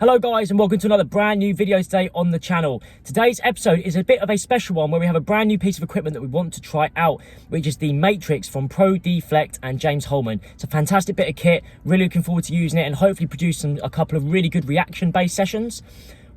Hello guys and welcome to another brand new video today on the channel. Today's episode is a bit of a special one where we have a brand new piece of equipment that we want to try out, which is the Matrix from Pro Deflect and James Holman. It's a fantastic bit of kit, really looking forward to using it and hopefully producing a couple of really good reaction based sessions.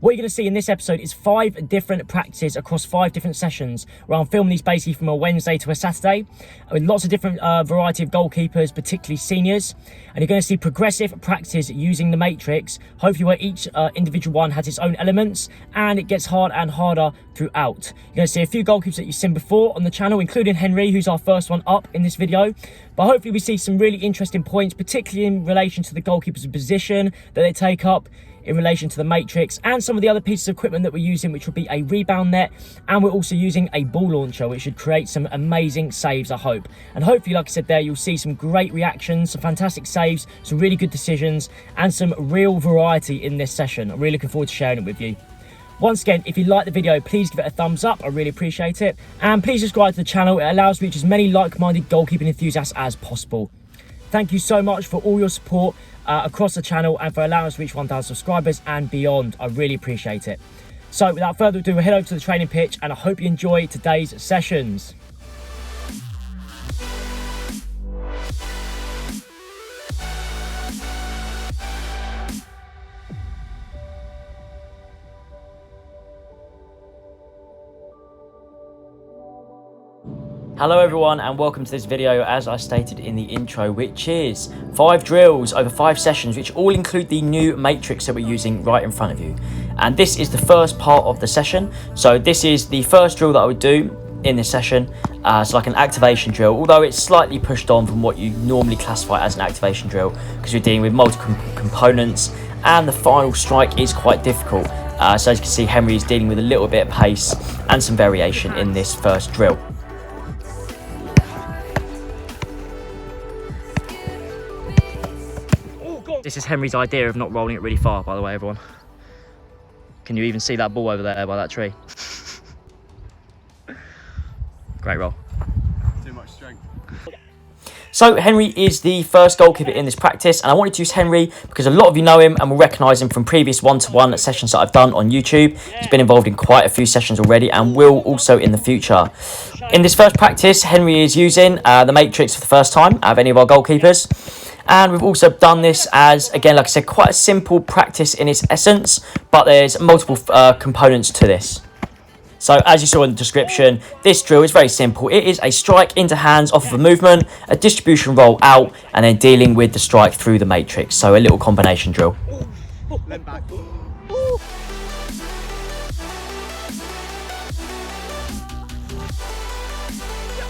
What you're going to see in this episode is 5 different practices across 5 different sessions, where I'm filming these basically from a Wednesday to a Saturday, with lots of different variety of goalkeepers, particularly seniors. And you're going to see progressive practices using the Matrix, hopefully where each individual one has its own elements, and it gets harder and harder throughout. You're going to see a few goalkeepers that you've seen before on the channel, including Henry, who's our first one up in this video. But hopefully we see some really interesting points, particularly in relation to the goalkeeper's position that they take up, in relation to the Matrix, and some of the other pieces of equipment that we're using, which will be a rebound net, and we're also using a ball launcher, which should create some amazing saves, I hope. And hopefully, like I said there, you'll see some great reactions, some fantastic saves, some really good decisions, and some real variety in this session. I'm really looking forward to sharing it with you. Once again, if you like the video, please give it a thumbs up. I really appreciate it. And please subscribe to the channel. It allows us to reach as many like-minded goalkeeping enthusiasts as possible. Thank you so much for all your support across the channel and for allowing us to reach 1,000 subscribers and beyond. I really appreciate it. So without further ado, we'll head over to the training pitch and I hope you enjoy today's sessions. Hello everyone and welcome to this video, as I stated in the intro, which is 5 drills over 5 sessions, which all include the new Matrix that we're using right in front of you. And this is the first part of the session. So this is the first drill that I would do in this session. It's like an activation drill, although it's slightly pushed on from what you normally classify as an activation drill, because you're dealing with multiple components and the final strike is quite difficult. So as you can see, Henry is dealing with a little bit of pace and some variation in this first drill. This is Henry's idea of not rolling it really far, by the way, everyone. Can you even see that ball over there by that tree? Great roll. Too much strength. So Henry is the first goalkeeper in this practice, and I wanted to use Henry because a lot of you know him and will recognise him from previous one-to-one sessions that I've done on YouTube. He's been involved in quite a few sessions already and will also in the future. In this first practice, Henry is using the Matrix for the first time out of any of our goalkeepers. And we've also done this as, again, like I said, quite a simple practice in its essence, but there's multiple components to this. So as you saw in the description, this drill is very simple. It is a strike into hands off of a movement, a distribution roll out, and then dealing with the strike through the Matrix. So a little combination drill. Leg back.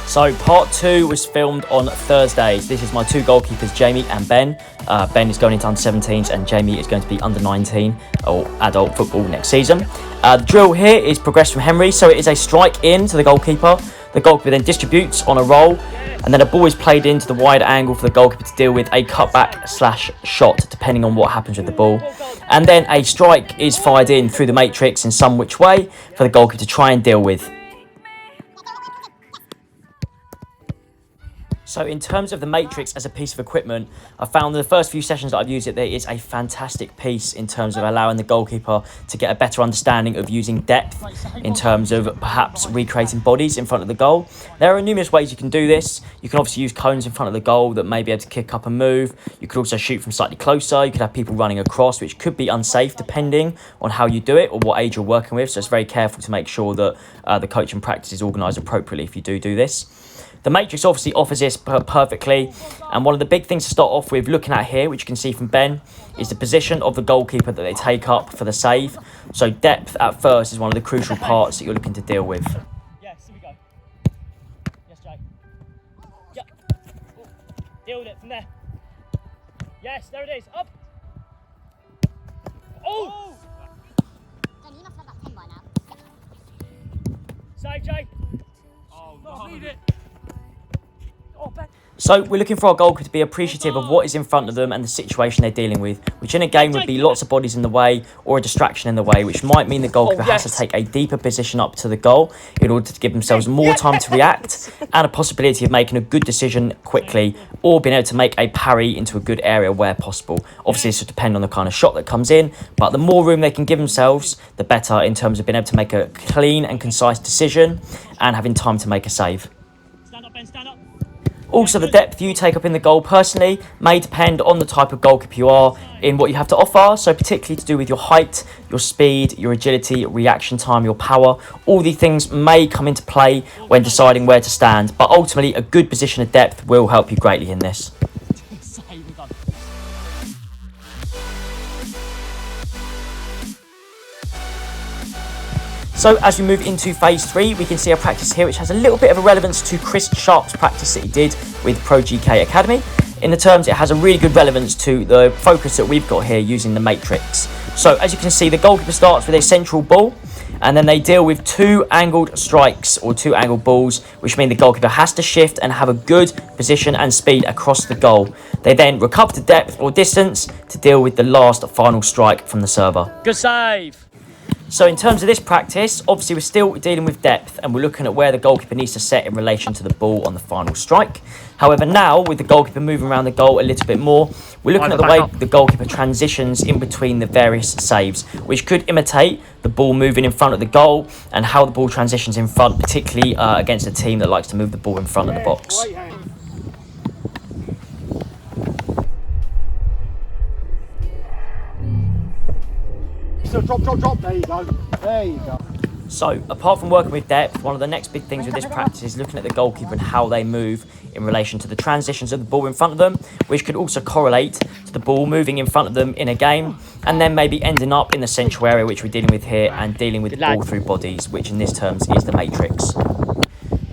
So part 2 was filmed on Thursdays. This is my 2 goalkeepers, Jamie and Ben. Ben is going into under 17s and Jamie is going to be under 19 or adult football next season. The drill here is progressed from Henry, so it is a strike in to the goalkeeper. The goalkeeper then distributes on a roll, and then a ball is played into the wide angle for the goalkeeper to deal with a cutback / shot, depending on what happens with the ball. And then a strike is fired in through the Matrix in some which way for the goalkeeper to try and deal with. So in terms of the Matrix as a piece of equipment, I found in the first few sessions that I've used it, there is a fantastic piece in terms of allowing the goalkeeper to get a better understanding of using depth in terms of perhaps recreating bodies in front of the goal. There are numerous ways you can do this. You can obviously use cones in front of the goal that may be able to kick up and move. You could also shoot from slightly closer. You could have people running across, which could be unsafe depending on how you do it or what age you're working with. So it's very careful to make sure that the coaching practice is organised appropriately if you do this. The Matrix obviously offers this perfectly, and one of the big things to start off with looking at here, which you can see from Ben, is the position of the goalkeeper that they take up for the save. So depth at first is one of the crucial parts that you're looking to deal with. Yes, here we go. Yes, Jay. Yep. Deal with it from there. Yes, there it is. Up. Oh! Save, Jay. Oh, no. Lead it. Oh, Ben. So we're looking for our goalkeeper to be appreciative of what is in front of them and the situation they're dealing with, which in a game would be lots of bodies in the way or a distraction in the way, which might mean the goalkeeper has to take a deeper position up to the goal in order to give themselves more time to react and a possibility of making a good decision quickly or being able to make a parry into a good area where possible. Obviously, this would depend on the kind of shot that comes in, but the more room they can give themselves, the better in terms of being able to make a clean and concise decision and having time to make a save. Stand up, Ben, stand up. Also, the depth you take up in the goal personally may depend on the type of goalkeeper you are in what you have to offer. So particularly to do with your height, your speed, your agility, reaction time, your power. All these things may come into play when deciding where to stand. But ultimately, a good position of depth will help you greatly in this. So as we move into phase 3, we can see a practice here which has a little bit of a relevance to Chris Sharp's practice that he did with Pro GK Academy. In the terms, it has a really good relevance to the focus that we've got here using the matrix. So as you can see, the goalkeeper starts with a central ball, and then they deal with 2 angled strikes or 2 angled balls, which mean the goalkeeper has to shift and have a good position and speed across the goal. They then recover to depth or distance to deal with the last final strike from the server. Good save. So in terms of this practice, obviously we're still dealing with depth and we're looking at where the goalkeeper needs to set in relation to the ball on the final strike. However, now with the goalkeeper moving around the goal a little bit more, we're looking at the way the goalkeeper transitions in between the various saves, which could imitate the ball moving in front of the goal and how the ball transitions in front, particularly against a team that likes to move the ball in front of the box. So drop. There you go. There you go. So, apart from working with depth, one of the next big things with this practice is looking at the goalkeeper and how they move in relation to the transitions of the ball in front of them, which could also correlate to the ball moving in front of them in a game, and then maybe ending up in the central area, which we're dealing with here, and dealing with the ball through bodies, which in this terms is the matrix.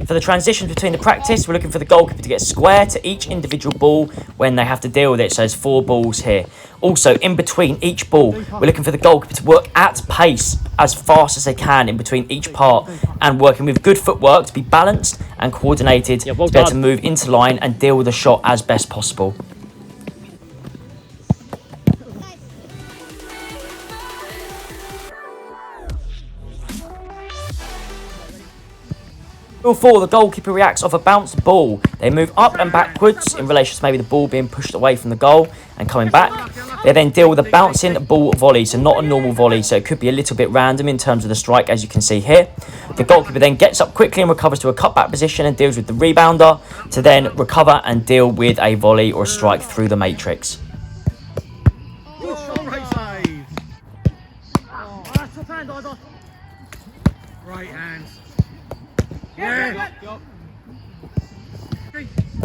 For the transitions between the practice, we're looking for the goalkeeper to get square to each individual ball when they have to deal with it. So there's 4 balls here. Also, in between each ball, we're looking for the goalkeeper to work at pace as fast as they can in between each part and working with good footwork to be balanced and coordinated to be able to move into line and deal with the shot as best possible. Before the goalkeeper reacts off a bounced ball, they move up and backwards in relation to maybe the ball being pushed away from the goal and coming back. They then deal with a bouncing ball volley, so not a normal volley, so it could be a little bit random in terms of the strike, as you can see here. The goalkeeper then gets up quickly and recovers to a cutback position and deals with the rebounder to then recover and deal with a volley or a strike through the matrix. Right hands.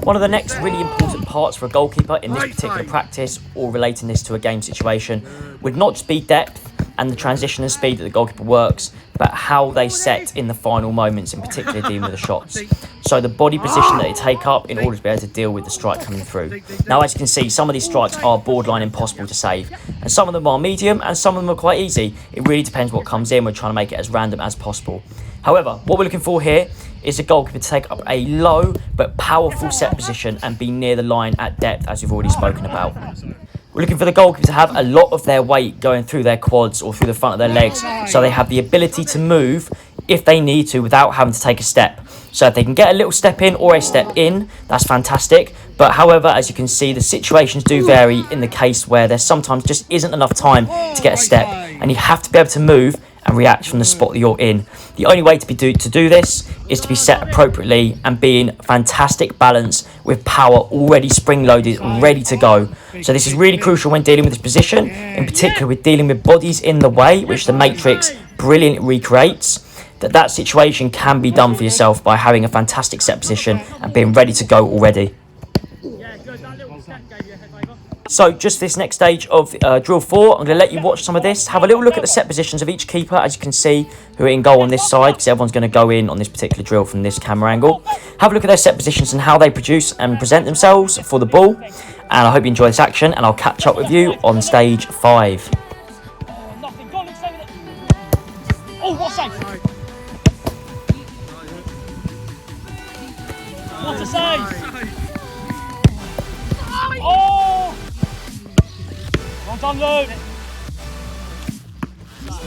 One of the next really important parts for a goalkeeper in this particular practice, or relating this to a game situation, would not just be depth and the transition and speed that the goalkeeper works, but how they set in the final moments, in particular dealing with the shots. So the body position that they take up in order to be able to deal with the strike coming through. Now, as you can see, some of these strikes are borderline impossible to save, and some of them are medium and some of them are quite easy. It really depends what comes in. We're trying to make it as random as possible. However, what we're looking for here is a goalkeeper to take up a low but powerful set position and be near the line at depth, as we've already spoken about. We're looking for the goalkeeper to have a lot of their weight going through their quads or through the front of their legs, so they have the ability to move if they need to without having to take a step. So if they can get a little step in or a step in, that's fantastic. But however, as you can see, the situations do vary in the case where there sometimes just isn't enough time to get a step, and you have to be able to move and react from the spot that you're in. The only way to do this is to be set appropriately and be in fantastic balance with power already spring-loaded, ready to go. So this is really crucial when dealing with this position, in particular with dealing with bodies in the way, which the Matrix brilliantly recreates. That situation can be done for yourself by having a fantastic set position and being ready to go already. So just this next stage of drill 4, I'm going to let you watch some of this. Have a little look at the set positions of each keeper, as you can see, who are in goal on this side, because everyone's going to go in on this particular drill from this camera angle. Have a look at their set positions and how they produce and present themselves for the ball. And I hope you enjoy this action, and I'll catch up with you on stage 5. Oh, what a save! What a save! Well done, Luke.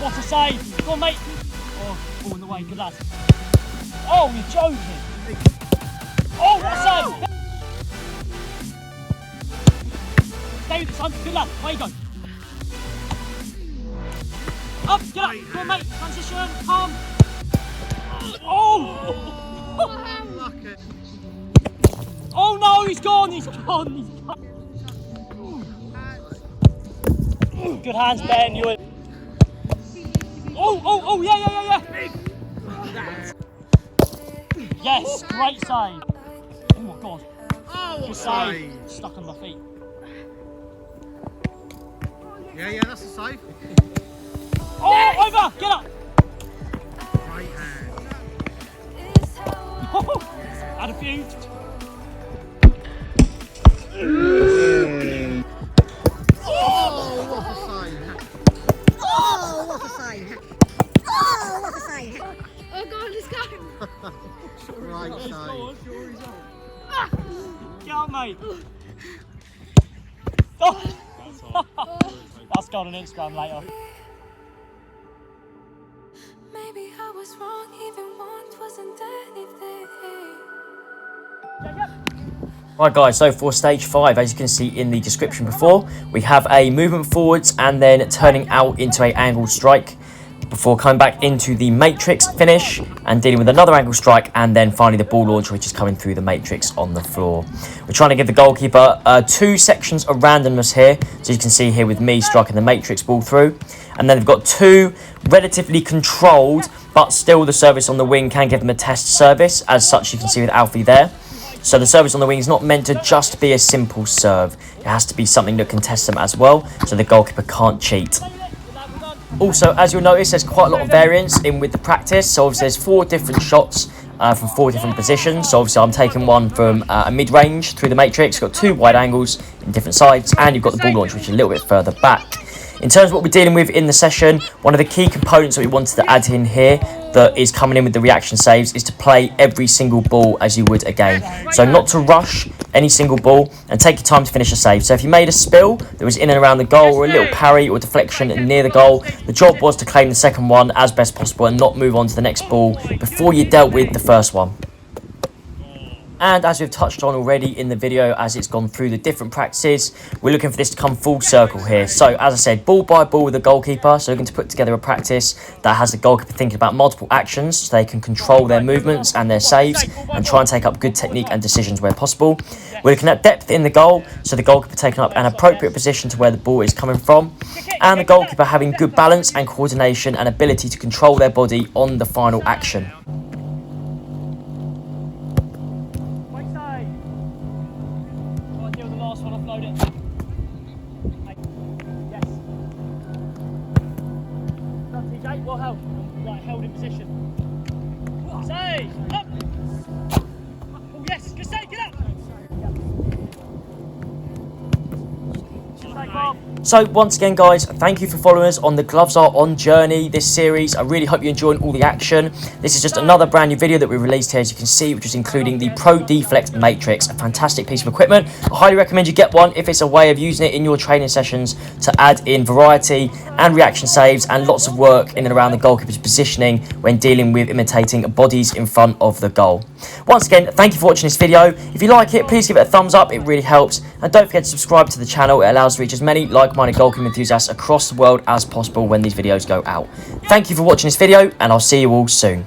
What a save. Go on, mate. Oh, ball in the way. Good lad. Oh, you're joking. Oh, what a save. Stay with it, son. Good lad. Away you go. Up, get up. Go on, mate. Transition. Calm. Oh! Oh no, he's gone. He's gone. He's gone. Good hands, Ben. You. Oh, yeah. Yes, great save. Oh my god. Good save. Stuck on my feet. Yeah, that's a save. Oh, over. Get up. Right hand. Had a few. Oh God, let's go! Right side. Get up, mate. Oh. That's gone on Instagram later. Maybe I was wrong, even once wasn't anything. Right guys, so for stage 5, as you can see in the description before, we have a movement forwards and then turning out into an angled strike before coming back into the matrix finish and dealing with another angle strike, and then finally the ball launcher, which is coming through the matrix on the floor. We're trying to give the goalkeeper 2 sections of randomness here, so you can see here with me striking the matrix ball through, and then they've got 2 relatively controlled, but still the service on the wing can give them a test service, as such you can see with Alfie there. So the service on the wing is not meant to just be a simple serve. It has to be something that can test them as well, so the goalkeeper can't cheat. Also, as you'll notice, there's quite a lot of variance in with the practice. So obviously there's 4 different shots from 4 different positions. So obviously I'm taking one from a mid-range through the matrix. You've got 2 wide angles in different sides, and you've got the ball launch, which is a little bit further back. In terms of what we're dealing with in the session, one of the key components that we wanted to add in here that is coming in with the reaction saves is to play every single ball as you would a game. So not to rush any single ball and take your time to finish a save. So if you made a spill that was in and around the goal, or a little parry or deflection near the goal, the job was to claim the second one as best possible and not move on to the next ball before you dealt with the first one. And as we've touched on already in the video, as it's gone through the different practices, we're looking for this to come full circle here. So as I said, ball by ball with the goalkeeper. So we're going to put together a practice that has the goalkeeper thinking about multiple actions so they can control their movements and their saves and try and take up good technique and decisions where possible. We're looking at depth in the goal, so the goalkeeper taking up an appropriate position to where the ball is coming from, and the goalkeeper having good balance and coordination and ability to control their body on the final action. Well held. Right, held in position. Save! Up! Oh yes, good save, get up! So once again guys, thank you for following us on the Gloves Are On Journey, this series. I really hope you're enjoying all the action. This is just another brand new video that we released here, as you can see, which is including the Pro Deflect Matrix, a fantastic piece of equipment. I highly recommend you get one if it's a way of using it in your training sessions to add in variety and reaction saves and lots of work in and around the goalkeeper's positioning when dealing with imitating bodies in front of the goal. Once again, thank you for watching this video. If you like it, please give it a thumbs up, it really helps. And don't forget to subscribe to the channel, it allows us to reach as many like-minded goalkeeping enthusiasts across the world as possible when these videos go out. Thank you for watching this video, and I'll see you all soon.